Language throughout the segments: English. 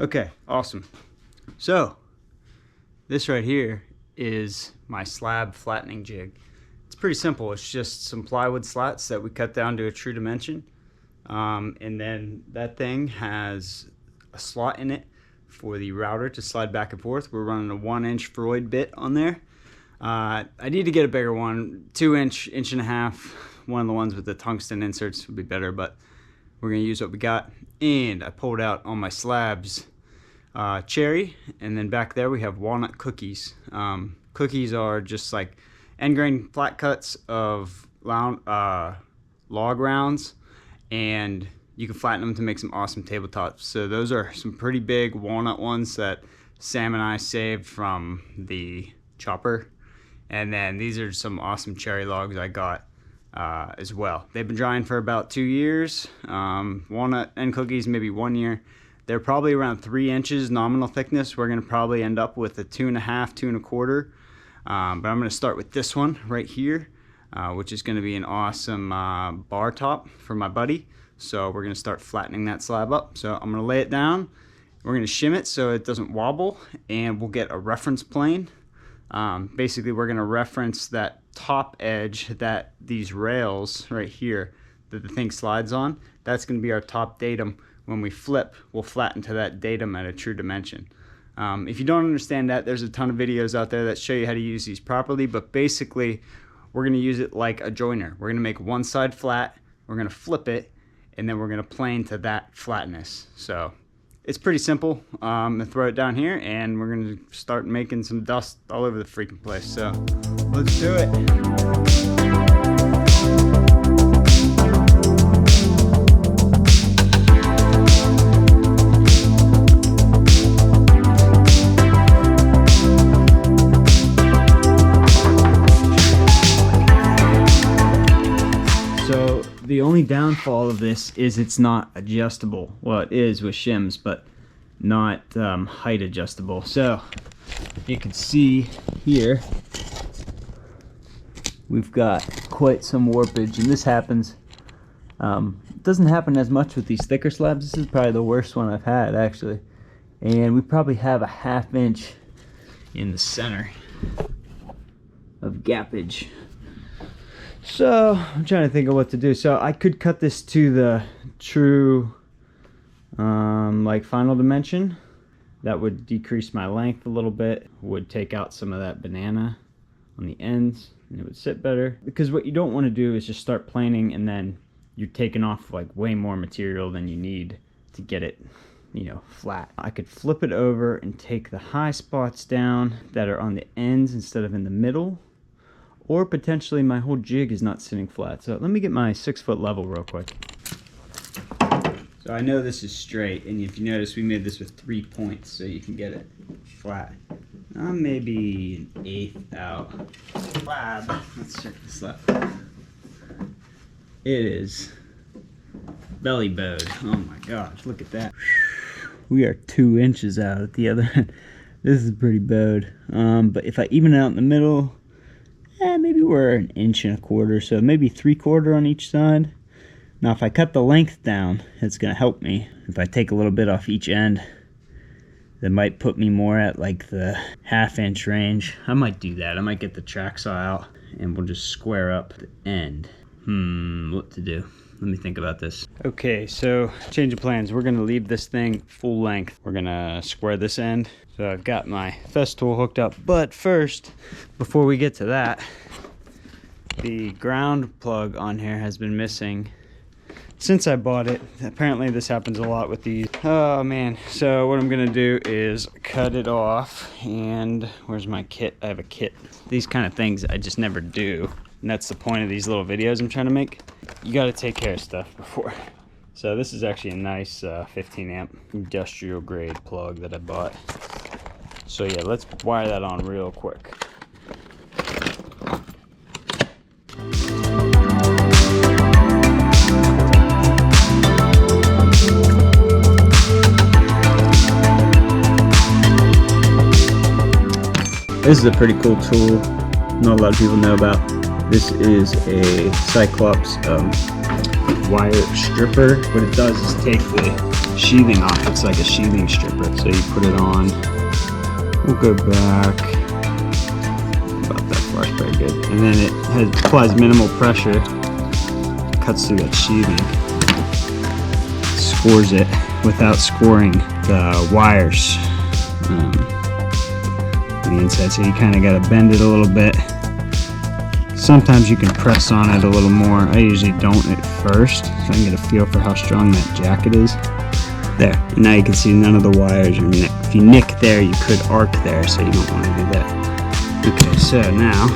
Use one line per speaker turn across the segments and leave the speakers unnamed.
Okay, awesome. So this right here is my slab flattening jig. It's pretty simple. It's just some plywood slats that we cut down to a true dimension. And then that thing has a slot in it for the router to slide back and forth. We're running a 1-inch Freud bit on there. I need to get a bigger one, 2-inch, 1.5 inch. One of the ones with the tungsten inserts would be better, but we're gonna use what we got. And I pulled out on my slabs cherry, and then back there we have walnut cookies. Cookies are just like end grain flat cuts of log rounds, and you can flatten them to make some awesome tabletops. So those are some pretty big walnut ones that Sam and I saved from the chopper. And then these are some awesome cherry logs I got as well. They've been drying for about 2 years. Walnut and cookies maybe 1 year. They're probably around 3 inches nominal thickness. We're gonna probably end up with a 2.5, 2.25. But I'm gonna start with this one right here, which is gonna be an awesome bar top for my buddy. So we're gonna start flattening that slab up. So I'm gonna lay it down. We're gonna shim it so it doesn't wobble, and we'll get a reference plane. Basically, we're gonna reference that top edge that these rails right here that the thing slides on. That's gonna be our top datum. When we flip, we'll flatten to that datum at a true dimension. If you don't understand that, there's a ton of videos out there that show you how to use these properly, but basically we're gonna use it like a joiner. We're gonna make one side flat, we're gonna flip it, and then we're gonna plane to that flatness. So it's pretty simple. I'm gonna throw it down here, and we're gonna start making some dust all over the freaking place. So let's do it. The only downfall of this is it's not adjustable. Well, it is with shims, but not height adjustable. So you can see here we've got quite some warpage, and this happens. It doesn't happen as much with these thicker slabs. This is probably the worst one I've had, actually. And we probably have a 1/2 inch in the center of gappage. So I'm trying to think of what to do. So I could cut this to the true like final dimension. That would decrease my length a little bit, would take out some of that banana on the ends, and it would sit better. Because what you don't want to do is just start planing and then you're taking off like way more material than you need to get it, you know, flat. I could flip it over and take the high spots down that are on the ends instead of in the middle. Or potentially my whole jig is not sitting flat. So let me get my 6-foot level real quick. So I know this is straight, and if you notice, we made this with 3 points so you can get it flat. Maybe 1/8 out. Slab. Let's check this out. It is belly bowed. Oh my gosh, look at that. We are 2 inches out at the other end. This is pretty bowed. But if I even it out in the middle, maybe we're 1.25 inches, so maybe 3/4 on each side. Now if I cut the length down, it's gonna help me. If I take a little bit off each end, that might put me more at like the 1/2 inch range. I might do that. I might get the track saw out and we'll just square up the end. What to do? Let me think about this. Okay, so change of plans. We're gonna leave this thing full length. We're gonna square this end. So I've got my fest tool hooked up, but first, before we get to that, the ground plug on here has been missing since I bought it. Apparently this happens a lot with these. Oh man, so what I'm gonna do is cut it off, and where's my kit? I have a kit. These kind of things I just never do, and that's the point of these little videos I'm trying to make. You gotta take care of stuff before. So this is actually a nice 15 amp industrial grade plug that I bought. So yeah, let's wire that on real quick. This is a pretty cool tool, not a lot of people know about. This is a Cyclops wire stripper. What it does is take the sheathing off. It's like a sheathing stripper. So you put it on. We'll go back about that far, pretty good. And then it applies minimal pressure, cuts through that sheathing, scores it without scoring the wires on the inside. So you kind of got to bend it a little bit. Sometimes you can press on it a little more. I usually don't at first, so I can get a feel for how strong that jacket is. There, and now you can see none of the wires are nicked. If you nick there, you could arc there, so you don't want to do that. Okay, so now,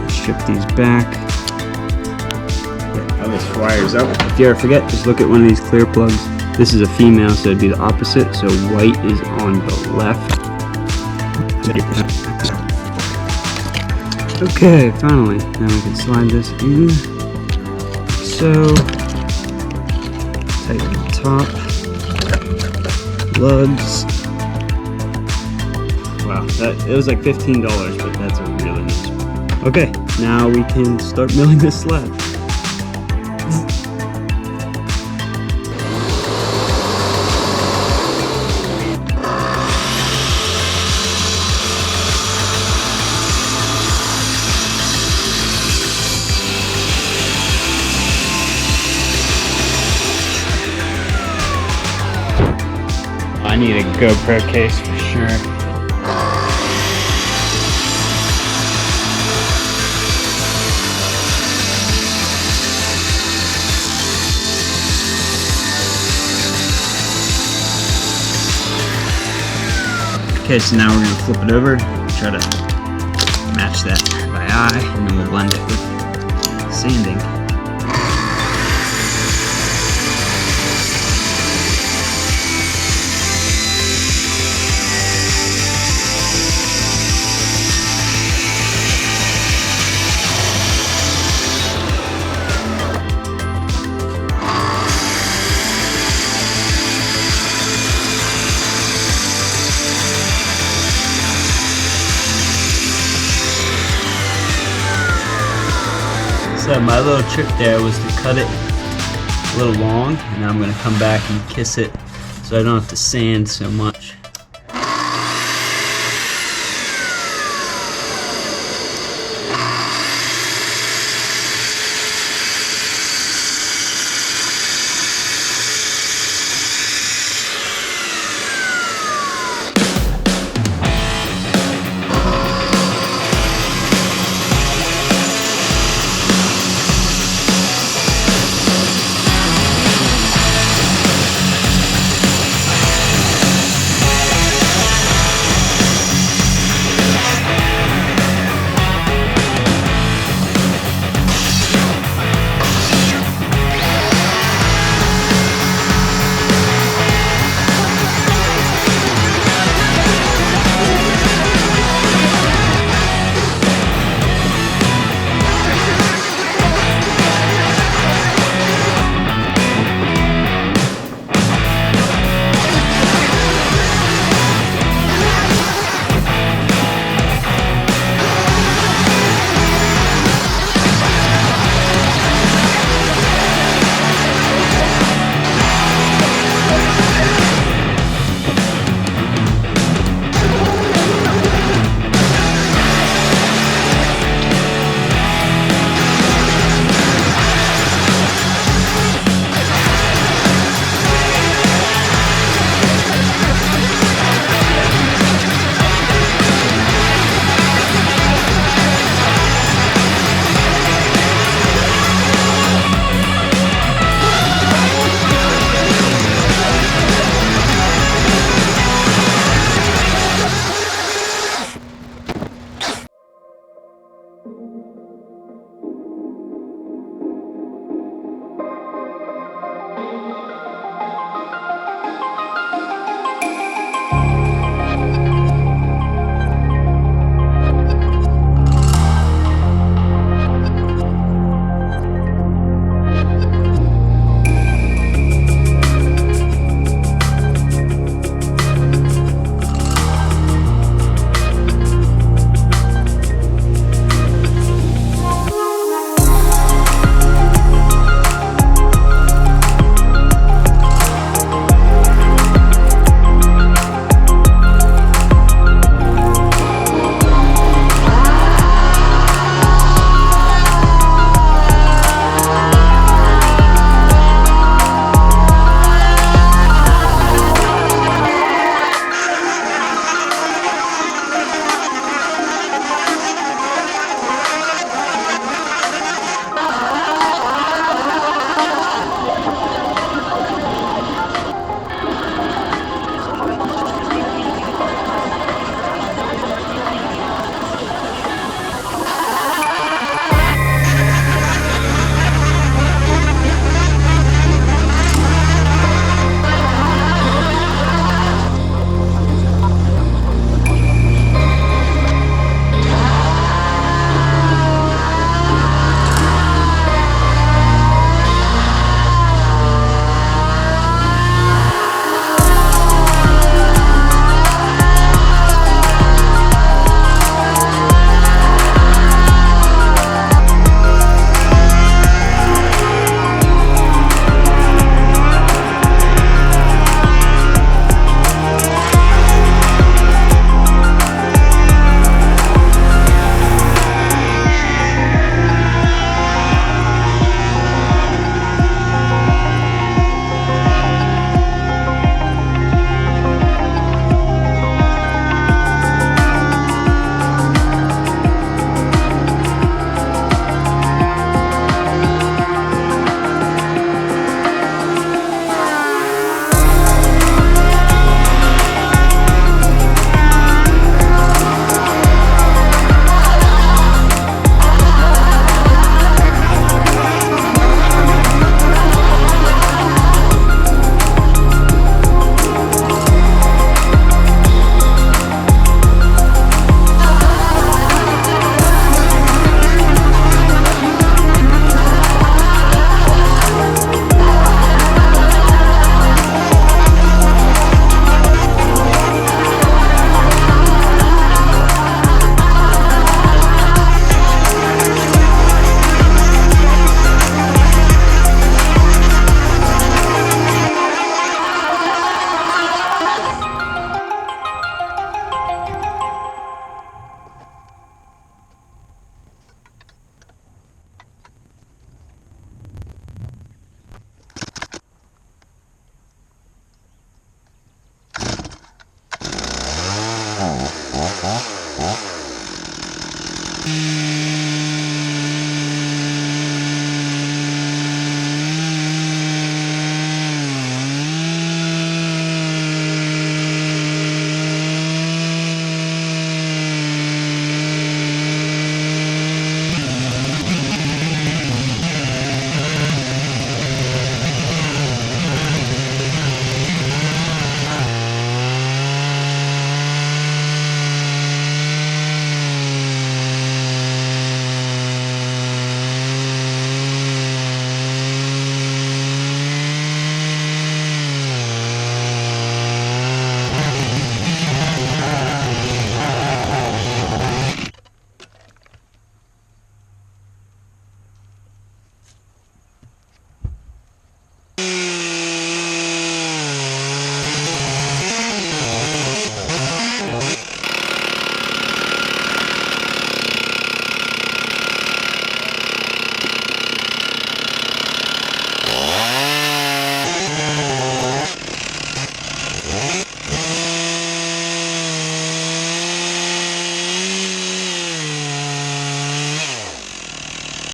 strip these back. Get all this wires up. If you ever forget, just look at one of these clear plugs. This is a female, so it'd be the opposite, so white is on the left. Okay, finally, now we can slide this in. So, tighten the top, lugs. Wow, it was like $15, but that's a really nice one. Okay, now we can start milling this slab. I need a GoPro case for sure. Okay, so now we're going to flip it over, try to match that by eye, and then we'll blend it with sanding. So my little trick there was to cut it a little long, and now I'm going to come back and kiss it so I don't have to sand so much.